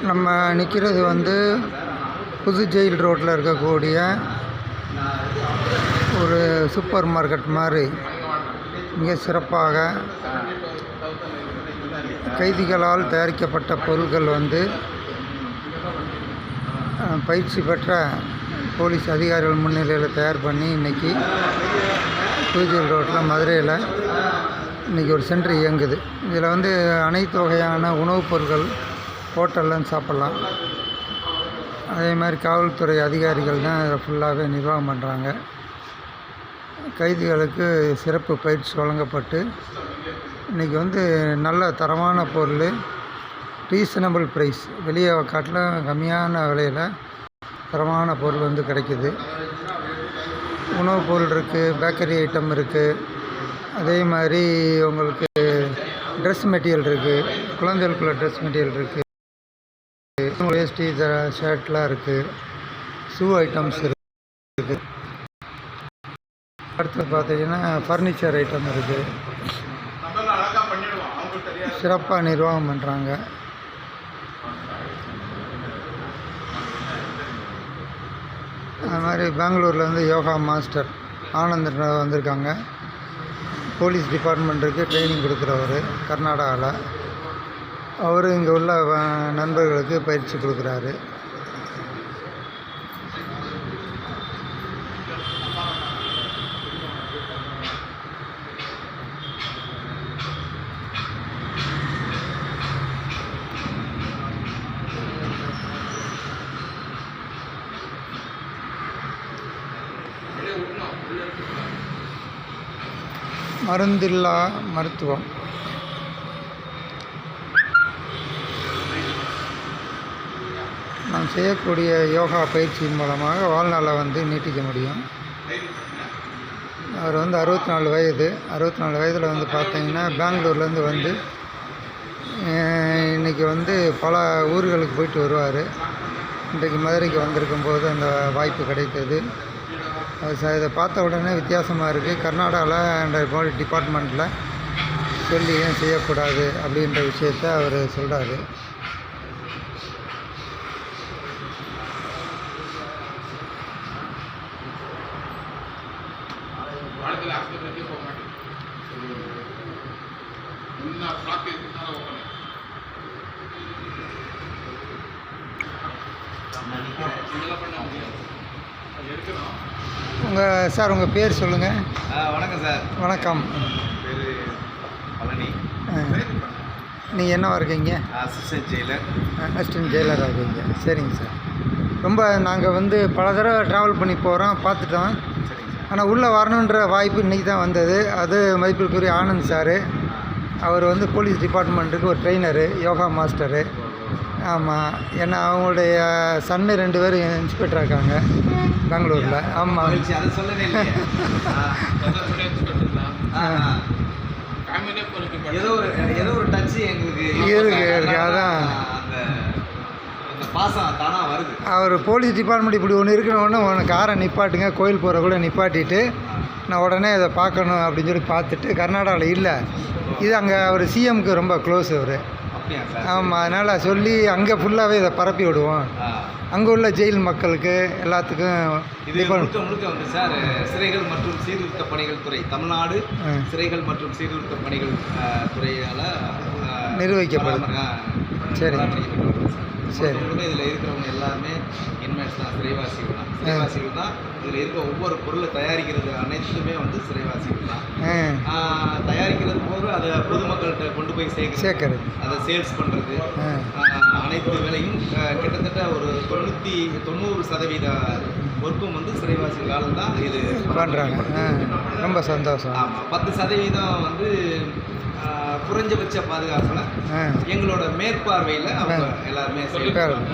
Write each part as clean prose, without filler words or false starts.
நம்ம நிற்கிறது வந்து புது ஜெயில் ரோட்டில் இருக்கக்கூடிய ஒரு சூப்பர் மார்க்கெட் மாதிரி மிக சிறப்பாக கைதிகளால் தயாரிக்கப்பட்ட பொருட்கள் வந்து பயிற்சி பெற்ற போலீஸ் அதிகாரிகள் முன்னிலையில் தயார் பண்ணி இன்றைக்கி புது ஜெயில் ரோட்டில் மதுரையில் இன்றைக்கி ஒரு சென்டர் இயங்குது. இதில் வந்து அனைத்து வகையான உணவுப் பொருட்கள் ஹோட்டலில் சாப்பிட்லாம். அதே மாதிரி காவல்துறை அதிகாரிகள் தான் இதை ஃபுல்லாகவே நிர்வாகம் பண்ணுறாங்க. கைதிகளுக்கு சிறப்பு பயிற்சி வழங்கப்பட்டு இன்றைக்கி வந்து நல்ல தரமான பொருள், ரீசனபிள் ப்ரைஸ், வெளியே காட்டிலும் கம்மியான விலையில் தரமான பொருள் வந்து கிடைக்கிது. உணவுப் பொருள் இருக்குது, பேக்கரி ஐட்டம் இருக்குது, அதே மாதிரி உங்களுக்கு ட்ரெஸ் மெட்டீரியல் இருக்குது, குழந்தைகளுக்குள்ள ட்ரெஸ் மெட்டீரியல் இருக்குது, வேஷ்டி ஷர்ட்லாம் இருக்குது, ஷூ ஐட்டம்ஸ் இருக்குது. அடுத்து பார்த்தீங்கன்னா ஃபர்னிச்சர் ஐட்டம் இருக்குது. சிறப்பாக நிர்வாகம் பண்ணுறாங்க. அது மாதிரி பெங்களூரில் வந்து யோகா மாஸ்டர் ஆனந்த் வந்திருக்காங்க. போலீஸ் டிபார்ட்மெண்ட்டுக்கு ட்ரைனிங் கொடுக்குறவர் கர்நாடகாவில். அவர் இங்கே உள்ள நண்பர்களுக்கு பயிற்சி கொடுக்குறாரு. மருந்தில்லா மருத்துவம். நாம் செய்யக்கூடிய யோகா பயிற்சியின் மூலமாக வாழ்நாளை வந்து நீட்டிக்க முடியும். அவர் வந்து 64 வயது. 64 வயதில் வந்து பார்த்தீங்கன்னா பெங்களூர்லேருந்து வந்து இன்றைக்கி வந்து பல ஊர்களுக்கு போயிட்டு வருவார். இன்றைக்கு மதுரைக்கு வந்திருக்கும்போது அந்த வாய்ப்பு கிடைத்தது. இதை பார்த்த உடனே வித்தியாசமாக இருக்குது. கர்நாடகாவில் அந்த டிபார்ட்மெண்ட்டில் சொல்லி ஏன் செய்யக்கூடாது அப்படின்ற விஷயத்த அவர் சொல்கிறாரு. சார் உங்கள் பேர் சொல்லுங்கள். வணக்கம் சார். வணக்கம். பேர் பழனி. நீங்கள் என்னவா இருக்கீங்க? Assistant Jailer. அசிஸ்டன்ட் ஜெயிலராக இருக்கீங்க. சரிங்க சார். ரொம்ப நாங்கள் வந்து பல தடவை ட்ராவல் பண்ணி போகிறோம், பார்த்துட்டோம். ஆனால் உள்ளே வரணுன்ற வாய்ப்பு இன்றைக்கி தான் வந்தது. அது மதிப்பிற்குரிய ஆனந்த் சார். அவர் வந்து போலீஸ் டிபார்ட்மெண்ட்டுக்கு ஒரு ட்ரெயினரு, யோகா மாஸ்டரு. ஆமாம். ஏன்னா அவங்களுடைய சன்னு 2 பேர் இன்ஸ்பெக்டராக இருக்காங்க பெங்களூரில். ஆமாம். ஏதோ ஒரு டச்சு எங்களுக்கு இருக்கு. அதான் அவர் போலீஸ் டிபார்ட்மெண்ட் இப்படி ஒன்று இருக்கணுன்னு உனக்கு காரை நிப்பாட்டுங்க, கோயில் போகிற கூட நிப்பாட்டிட்டு நான் உடனே இதை பார்க்கணும் அப்படின்னு சொல்லி பார்த்துட்டு கர்நாடகாவில் இல்லை. இது அங்கே அவர் சிஎம்க்கு ரொம்ப க்ளோஸ் அவர். ஆமாம். அதனால் சொல்லி அங்கே ஃபுல்லாகவே இதை பரப்பி விடுவோம். அங்கே உள்ள ஜெயில் மக்களுக்கு எல்லாத்துக்கும். இது முழுக்க வந்து சார் சிறைகள் மற்றும் சீர்திருத்த பணிகள் துறை, தமிழ்நாடு சிறைகள் மற்றும் சீர்திருத்த பணிகள் துறையால் நிர்வகிக்கப்படும். சரி சரி. இதில் இருக்கிறவங்க எல்லாருமே இன்மேட்ஸ் தான், சிறைவாசிகள் தான். சிறைவாசிகள் தான் இதில் இருக்க ஒவ்வொரு பொருளை தயாரிக்கிறது அனைத்துமே வந்து சிறைவாசிகள் தான். தயாரிக்கிறது போது அதை பொதுமக்கள்கிட்ட கொண்டு போய் சேர்க்கறது, அதை சேல்ஸ் பண்ணுறது, அனைத்து வேலையும் கிட்டத்தட்ட ஒரு 90% ஒர்க்கும் வந்து சிறைவாசிகளால் தான் இது பண்ணுறாங்க. ரொம்ப சந்தோஷம். ஆமாம். 10% வந்து குறைஞ்சபட்ச பாதுகாப்பில் எங்களோட மேற்பார்வையில் அவங்க எல்லாருமே செயல்படுறாங்க.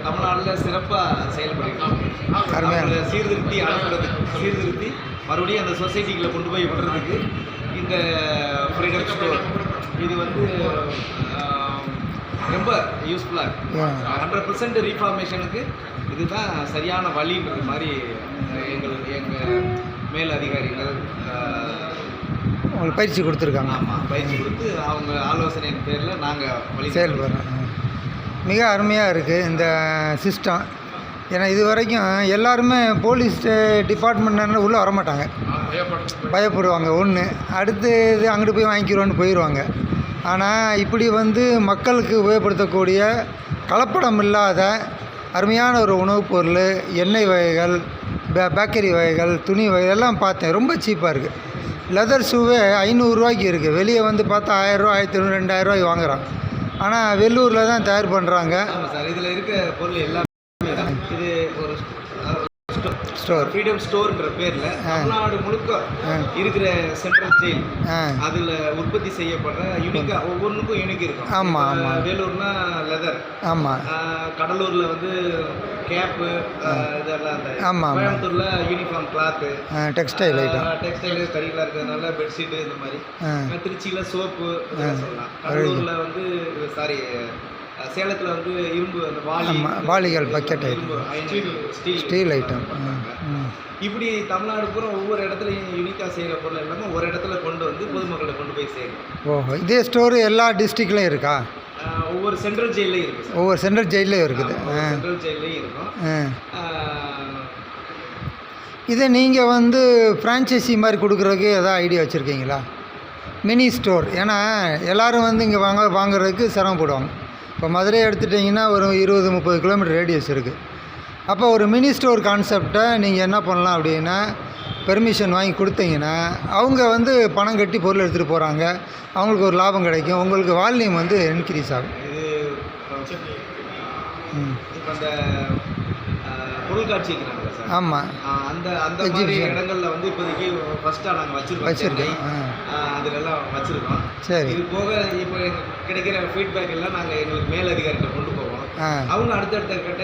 தமிழ்நாட்டில் சிறப்பாக செயல்படுறாங்க. சீர்திருத்தி மறுபடியும் அந்த சொசைட்டிகளை கொண்டு போய் விடுறதுக்கு இந்த ஃப்ரீடம் ஸ்டோர் இது வந்து ரொம்ப யூஸ்ஃபுல்லாக இருக்குது. 100% ரீஃபார்மேஷனுக்கு இதுதான் சரியான வழின்றது மாதிரி எங்கள் மேல் அதிகாரிகள் உங்களுக்கு பயிற்சி கொடுத்துருக்காங்க. ஆமாம், பயிற்சி கொடுத்து அவங்க ஆலோசனையின் பேரில் நாங்கள் வழி செயல்படுறோம். மிக அருமையாக இருக்குது இந்த சிஸ்டம். ஏன்னா இது வரைக்கும் எல்லாருமே போலீஸ் டிபார்ட்மெண்ட்னால உள்ளே வரமாட்டாங்க, பயப்படுவாங்க. ஒன்று அடுத்து இது அங்கிட்டு போய் வாங்கிக்கிறோன்னு போயிடுவாங்க. ஆனால் இப்படி வந்து மக்களுக்கு உபயோகப்படுத்தக்கூடிய கலப்படம் இல்லாத அருமையான ஒரு உணவுப் பொருள், எண்ணெய் வகைகள், பேக்கரி வகைகள், துணி வகைகள் எல்லாம் பார்த்தேன். ரொம்ப சீப்பாக இருக்குது. லெதர் ஷூவே 500 ரூபாய்க்கு இருக்குது. வெளியே வந்து பார்த்தா 1000 ரூபா, 1500, 2000 ரூபாய்க்கு வாங்குகிறான். ஆனால் வெள்ளூரில் தான் தயார் பண்ணுறாங்க. ஆமாம் சார், இதில் இருக்க பொருள் எல்லாமே தான். இது ஒரு ஸ்டோர், ஃப்ரீடம் ஸ்டோர்ன்ற பேரில் தமிழ்நாடு முழுக்க இருக்கிற சென்ட்ரல் ஜெயில் அதில் உற்பத்தி செய்யப்படுற யூனிக்காக ஒவ்வொன்றுக்கும் யூனிக் இருக்கும். ஆமாம் ஆமாம். வேலூர்னா லெதர், ஆமாம். கடலூரில் வந்து கேப்பு, இதெல்லாம் அந்த ஆமாம். கோயம்புத்தூரில் uniform cloth, textile item, textile கறிகளாக இருக்கிறதுனால பெட்ஷீட்டு இந்த மாதிரி. திருச்சியில் சோப்பு சொல்லலாம். கடலூரில் வந்து சேலத்தில் வந்து இரும்பு அந்த வாளிகள், பக்கெட் ஐட்டம், ஸ்டீல் ஐட்டம். இப்படி தமிழ்நாடு பூரா ஒவ்வொரு இடத்துலையும் யூனிக்காக செய்கிற பொருள் எல்லாமே ஒரு இடத்துல கொண்டு வந்து பொதுமக்களை கொண்டு போய் சேரும். ஓஹோ, இதே ஸ்டோரு எல்லா டிஸ்ட்ரிக்ட்லையும் இருக்கா? ஒவ்வொரு சென்ட்ரல் ஜெயிலையும் இருக்குது. ஒவ்வொரு சென்ட்ரல் ஜெயிலையும் இருக்குது. சென்ட்ரல் ஜெயிலையும் இருக்கும். இதை நீங்கள் வந்து ஃப்ரான்ச்சைசி மாதிரி கொடுக்குறதுக்கு எதாவது ஐடியா வச்சுருக்கீங்களா? Mini store. ஏன்னா எல்லோரும் வந்து இங்கே வாங்குறதுக்கு சிரமப்படுவாங்க. இப்போ மதுரை எடுத்துட்டிங்கன்னா ஒரு 20-30 கிலோமீட்டர் ரேடியஸ் இருக்குது. அப்போ ஒரு மினி ஸ்டோர் கான்செப்டை நீங்கள் என்ன பண்ணலாம் அப்படின்னா, பெர்மிஷன் வாங்கி கொடுத்தீங்கன்னா அவங்க வந்து பணம் கட்டி பொருள் எடுத்துகிட்டு போகிறாங்க, அவங்களுக்கு ஒரு லாபம் கிடைக்கும், உங்களுக்கு வால்யூம் வந்து இன்க்ரீஸ் ஆகும். இப்போ அந்த பொருட்காட்சி இருக்கிறாங்க சார். ஆமாம், அந்த மாதிரி இடங்களில் வந்து இப்போதைக்கு ஃபஸ்ட்டாக நாங்கள் வச்சுருக்கோம். அதிலெல்லாம் வச்சுருக்கோம். சரி. இது போக இப்போ கிடைக்கிற ஃபீட்பேக் எல்லாம் நாங்கள் எங்களுக்கு மேலதிகாரிகிட்ட கொண்டு போவோம். அவங்க அடுத்தடுத்த கட்ட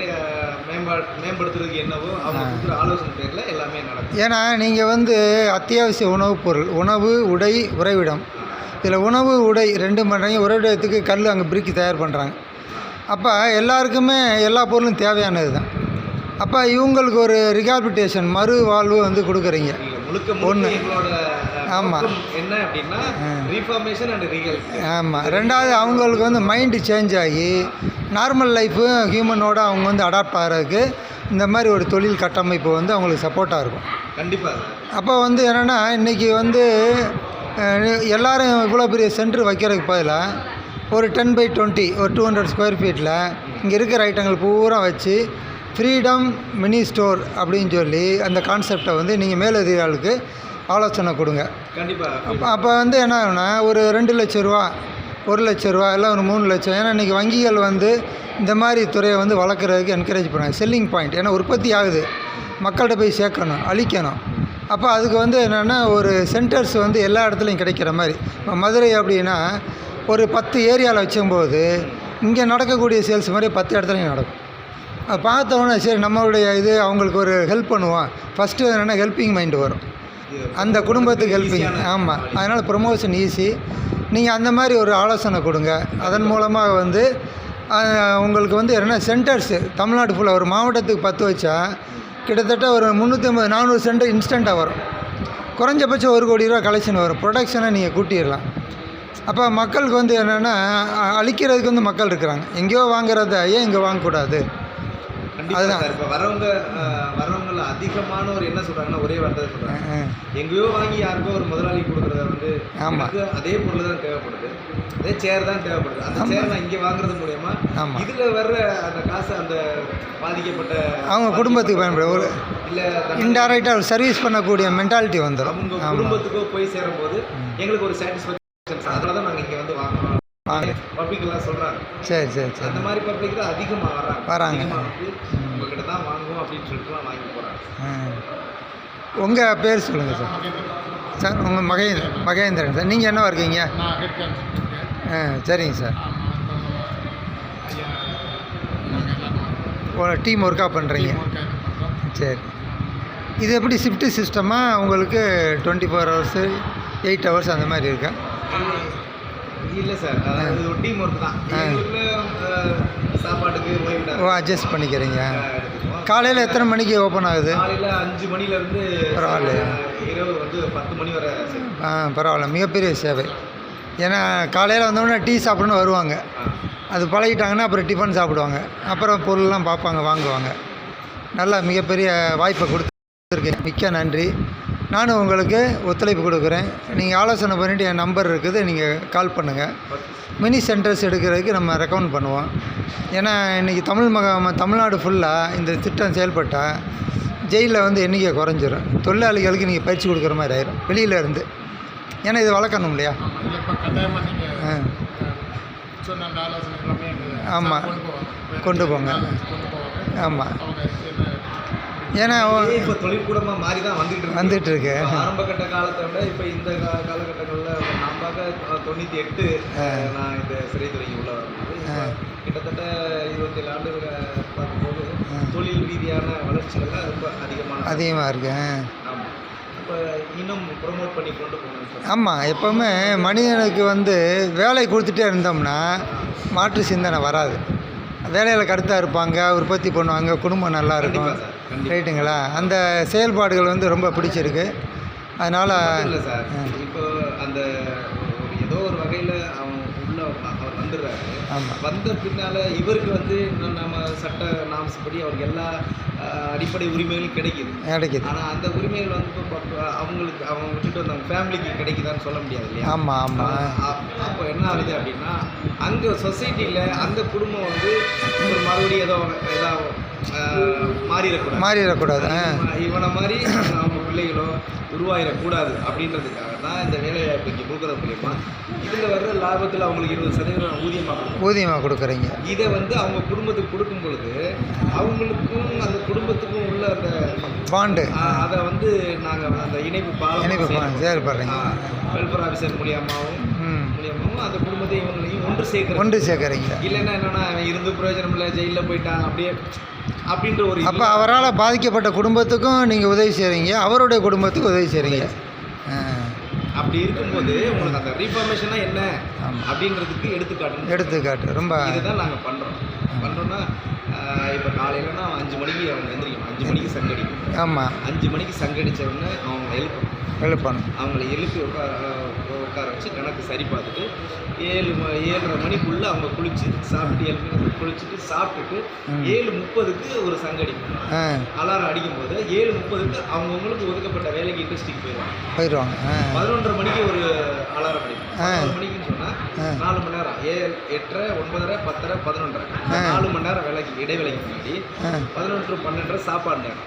மேம்படுத்துறதுக்கு என்னவோ அவங்க கொடுக்குற ஆலோசனை பேரில் எல்லாமே நடக்கும். ஏன்னா நீங்கள் வந்து அத்தியாவசிய உணவுப் பொருள், உணவு, உடை, உறைவிடம். இதில் உணவு, உடை 2 பண்ணுறாங்க. உறைவிடத்துக்கு கல் அங்கே பிரிக்கு தயார் பண்ணுறாங்க. அப்போ எல்லாருக்குமே எல்லா பொருளும் தேவையானது தான். அப்போ இவங்களுக்கு ஒரு ரிஹாபிலிட்டேஷன், மறு வாழ்வு வந்து கொடுக்குறீங்க. ஒன்று. ஆமாம். என்ன அப்படின்னா ரீஃபார்மேஷன் அண்ட் ரீகல். ஆமாம். ரெண்டாவது அவங்களுக்கு வந்து மைண்டு சேஞ்ச் ஆகி நார்மல் லைஃபு ஹியூமனோட அவங்க வந்து அடாப்ட் ஆகிறதுக்கு இந்த மாதிரி ஒரு தொழில் கட்டமைப்பு வந்து அவங்களுக்கு சப்போர்ட்டாக இருக்கும். கண்டிப்பாக. அப்போ வந்து என்னென்னா இன்றைக்கி வந்து எல்லோரும் இவ்வளோ பெரிய சென்டர் வைக்கிறதுக்கு பதிலாக ஒரு 10x20 ஒரு 200 ஸ்கொயர் ஃபீட்டில் இங்கே இருக்கிற ஐட்டங்கள் பூரா வச்சு ஃப்ரீடம் மினி ஸ்டோர் அப்படின்னு சொல்லி அந்த கான்செப்டை வந்து நீங்கள் மேலதிகாரிகளுக்கு ஆலோசனை கொடுங்க. கண்டிப்பாக. அப்போ வந்து என்ன ஆகுனா ஒரு 2 லட்ச ரூபா, 1 லட்ச ரூபா, இல்லை ஒரு 3 லட்சம். ஏன்னா இன்றைக்கி வங்கிகள் வந்து இந்த மாதிரி துறையை வந்து வளர்க்குறதுக்கு என்கரேஜ் பண்ணுறாங்க. Selling point. ஏன்னா உற்பத்தி ஆகுது, மக்கள்கிட்ட போய் சேர்க்கணும், அழிக்கணும். அப்போ அதுக்கு வந்து என்னென்னா ஒரு சென்டர்ஸ் வந்து எல்லா இடத்துலையும் கிடைக்கிற மாதிரி. இப்போ மதுரை அப்படின்னா ஒரு 10 ஏரியாவில் வச்சும்போது இங்கே நடக்கக்கூடிய சேல்ஸ் மாதிரி 10 இடத்துலையும் நடக்கும். அது பார்த்தோன்னே சரி நம்மளுடைய இது அவங்களுக்கு ஒரு ஹெல்ப் பண்ணுவோம். ஃபஸ்ட்டு என்னென்னா ஹெல்ப்பிங் மைண்டு வரும் அந்த குடும்பத்துக்கு. ஹெல்ப்பிங். ஆமாம். அதனால் ப்ரொமோஷன் ஈஸி. நீங்கள் அந்த மாதிரி ஒரு ஆலோசனை கொடுங்க. அதன் மூலமாக வந்து உங்களுக்கு வந்து என்னென்னா சென்டர்ஸு தமிழ்நாடு ஃபுல்லாக ஒரு மாவட்டத்துக்கு 10 வச்சா கிட்டத்தட்ட ஒரு 350-400 சென்டர் இன்ஸ்டண்ட்டாக வரும். குறைஞ்சபட்சம் 1 கோடி ரூபா கலெக்ஷன் வரும். ப்ரொடக்ஷனை நீங்கள் கூட்டிடலாம். அப்போ மக்களுக்கு வந்து என்னென்னா அழிக்கிறதுக்கு வந்து மக்கள் இருக்கிறாங்க. எங்கேயோ வாங்குறத ஏன் இங்கே வாங்கக்கூடாது? அதுதான். இப்போ வரவங்கள அதிகமானவர் என்ன சொல்கிறாங்கன்னா ஒரே வார்த்தை சொல்கிறாங்க, எங்கேயோ வாங்கி யாருக்கோ ஒரு முதலாளி கொடுக்குறத வந்து அதே பொருள் தான் தேவைப்படுது, அதே சேர் தான் தேவைப்படுது. அந்த சேர் நான் இங்கே வாங்குறது மூலயமா இதில் வர்ற அந்த காசு அந்த பாதிக்கப்பட்ட அவங்க குடும்பத்துக்கு பயன்படும். ஒரு இல்லை இன்டைரக்டாக ஒரு சர்வீஸ் பண்ணக்கூடிய மென்டாலிட்டி வந்துடும். அவங்க குடும்பத்துக்கோ போய் சேரும்போது எங்களுக்கு ஒரு சாட்டிஸ்ஃபேக்ஷன். அதனால தான் நாங்கள் இங்கே வந்து வாங்குறோம். பப்ளிக்லாம் சொல்கிறாங்க. சரி சரி சரி. அந்த மாதிரி பப்ளிக் தான் அதிகமாக வராங்க. உங்கள்கிட்ட தான் வாங்குவோம் அப்படின்னு சொல்லிட்டுலாம் வாங்கி போகிறாங்க. உங்கள் பேர் சொல்லுங்கள் சார். சார் உங்கள் மகேந்திரன் சார். நீங்கள் என்னவா இருக்கீங்க? சரிங்க சார். ஒரு டீம் ஒர்க்காக பண்ணுறீங்க. சரி. இது எப்படி ஷிஃப்ட்டு சிஸ்டமாக உங்களுக்கு 24 ஹவர்ஸு 8 ஹவர்ஸ் அந்த மாதிரி இருக்கா? இல்லை சார், அது ஒரு டீம் ஒர்க் தான். சாப்பாட்டுக்கு அட்ஜஸ்ட் பண்ணிக்கிறீங்க. இருக்கும். காலையில் எத்தனை மணிக்கு ஓப்பன் ஆகுது? காலையில் 5 மணிலேருந்து பரவாயில்லையா? இரவு வந்து 10 மணி வரை. பரவாயில்ல, மிகப்பெரிய சேவை. ஏன்னா காலையில் வந்தோடனே டீ சாப்பிட்ணுன்னு வருவாங்க, அது பழகிட்டாங்கன்னா அப்புறம் டிஃபன் சாப்பிடுவாங்க, அப்புறம் பொருள்லாம் பார்ப்பாங்க, வாங்குவாங்க. நல்லா மிகப்பெரிய வாய்ப்பை கொடுத்துருக்கேன், மிக்க நன்றி. நானும் உங்களுக்கு ஒத்துழைப்பு கொடுக்குறேன். நீங்கள் ஆலோசனை பண்ணிவிட்டு என் நம்பர் இருக்குது, நீங்கள் கால் பண்ணுங்கள். மினி சென்டர்ஸ் எடுக்கிறதுக்கு நம்ம ரெக்கமெண்ட் பண்ணுவோம். ஏன்னா இன்றைக்கி தமிழ்நாடு ஃபுல்லாக இந்த திட்டம் செயல்பட்டால் ஜெயிலில் வந்து எண்ணிக்கை குறைஞ்சிரும். தொழிலாளிகளுக்கு நீங்கள் பயிற்சி கொடுக்குற மாதிரி ஆயிரும் வெளியில் இருந்து. ஏன்னா இது வளர்க்கணும் இல்லையா? ஆமாம், கொண்டு போங்க. ஆமாம், ஏன்னா இப்போ தொழிற்கூடமாக மாறி தான் வந்துட்டு இருக்கு. ஆரம்ப கட்ட காலத்தை விட இப்போ இந்த காலகட்டங்களில் நான் பார்க்க 98 நான் இந்த சிறைத்துறைக்கு உள்ள வரும்போது கிட்டத்தட்ட 27 ஆண்டுகளை பார்க்கும்போது தொழில் ரீதியான வளர்ச்சிகள்லாம் ரொம்ப அதிகமாக இருக்கு. ஆமாம், இப்போ இன்னும் ப்ரொமோட் பண்ணி கொண்டு போகணும். ஆமாம், எப்போவுமே மனிதனுக்கு வந்து வேலை கொடுத்துட்டே இருந்தோம்னா மாற்று சிந்தனை வராது. வேலையில் கருத்தாக இருப்பாங்க, உற்பத்தி பண்ணுவாங்க, குடும்பம் நல்லா இருக்கும். ரைட்டுங்களா? அந்த செயல்பாடுகள் வந்து ரொம்ப பிடிச்சிருக்கு. அதனால் இல்லை சார், இப்போ அந்த ஏதோ ஒரு வகையில் அவர் வந்துடுறாரு. வந்த பின்னால் இவருக்கு வந்து நம்ம சட்ட நாம்ஸ்படி அவருக்கு எல்லா அடிப்படை உரிமைகளும் கிடைக்குது. ஆனால் அந்த உரிமைகள் வந்து அவங்களுக்கு அவங்க விட்டுட்டு வந்து அவங்க ஃபேமிலிக்கு கிடைக்குதான்னு சொல்ல முடியாது இல்லையா? ஆமாம். அப்போ என்ன ஆகுது அப்படின்னா அங்கே சொசைட்டியில் அந்த குடும்பம் வந்து ஒரு மறுபடியும் ஏதாவது மாறிடக்கூடாது. இவனை மாதிரி அவங்க பிள்ளைகளோ உருவாயிடக்கூடாது அப்படின்றதுக்காக தான் இந்த வேலைவாய்ப்பு இங்கே கொடுக்குறது மூலியமா இதில் வர்ற லாபத்தில் அவங்களுக்கு 20% ஊதியமாக கொடுக்குறீங்க. இதை வந்து அவங்க குடும்பத்துக்கு கொடுக்கும் பொழுது அவங்களுக்கும் அந்த குடும்பத்துக்கும் உள்ள அந்த பாண்டு அதை வந்து நாங்கள் அந்த இணைப்பு பாலம் செயல்படுறீங்க. வெல்ஃபேர் ஆஃபீஸர் மூலியமாகவும் அந்த குடும்பத்தை இவங்களையும் ஒன்று சேர்க்குறீங்க. இல்லைன்னா என்னன்னா இருந்து பிரயோஜனம் இல்லை, ஜெயிலில் போயிட்டான் அப்படின்ற ஒரு அப்போ அவரால் பாதிக்கப்பட்ட குடும்பத்துக்கும் நீங்கள் உதவி செய்கிறீங்க, அவருடைய குடும்பத்துக்கு உதவி செய்கிறீங்க. அப்படி இருக்கும்போது உங்களுக்கு அந்த ரீஃபார்மேஷனா என்ன அப்படின்றதுக்கு எடுத்துக்காட்டு ரொம்ப இதுதான் நாங்கள் பண்ணுறோம்னா இப்போ காலையிலனா 5 மணிக்கு அவங்க எழுந்திரிக்கணும், 5 மணிக்கு சங்கடிக்கும். ஆமாம், 5 மணிக்கு சங்கடிச்ச உடனே அவங்க எழுப்பணும். அவங்களை எழுப்பி உட்கார வச்சு கணக்கு சரி பார்த்துட்டு 7:30 மணிக்குள்ளே அவங்க குளிச்சுட்டு சாப்பிட்டுட்டு 7:30க்கு ஒரு சங்கடிக்கும். அலாரம் அடிக்கும்போது 7:30க்கு அவங்கவுங்களுக்கு ஒதுக்கப்பட்ட வேலைக்கு இண்டஸ்ட்ரிக்கு போயிடுவாங்க. 11:30 மணிக்கு ஒரு அலாரம் அடிக்கும். 11 மணிக்குன்னு சொன்னால் 4 மணி நேரம், 7, 8:30, 9:30, 10:30, 11:30 4 மணி நேரம் வேலைக்கு இடைவேளைக்கு முன்னாடி 11 to 12:30 சாப்பாடு நேரம்.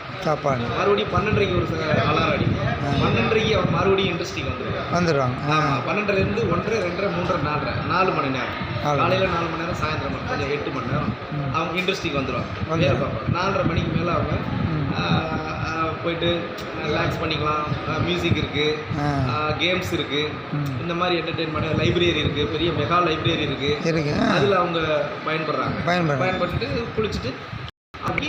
மறுபடியும் 12:30க்கு ஒரு அலாரம் அடிக்கும். 12:30க்கு அவங்க மறுபடியும் இண்டஸ்ட்ரிக்கு வந்துடுவாங்க. 12:00லேருந்து 1:30, 2:30, 3:30, 4:30 4 மணி நேரம். காலையில் 4 மணி நேரம், சாயந்தரம் கொஞ்சம் 8 மணி நேரம் அவங்க இண்டஸ்ட்ரிக்கு வந்துடுவாங்க. 4:30 மணிக்கு மேலே அவங்க போயிட்டு ரிலாக்ஸ் பண்ணிக்கலாம். மியூசிக் இருக்குது, கேம்ஸ் இருக்குது, இந்த மாதிரி என்டர்டெயின்மெண்ட், லைப்ரரி இருக்குது, பெரிய மெகா லைப்ரரி இருக்குது. அதில் அவங்க பயன்படுத்துட்டு குளிச்சுட்டு அப்படி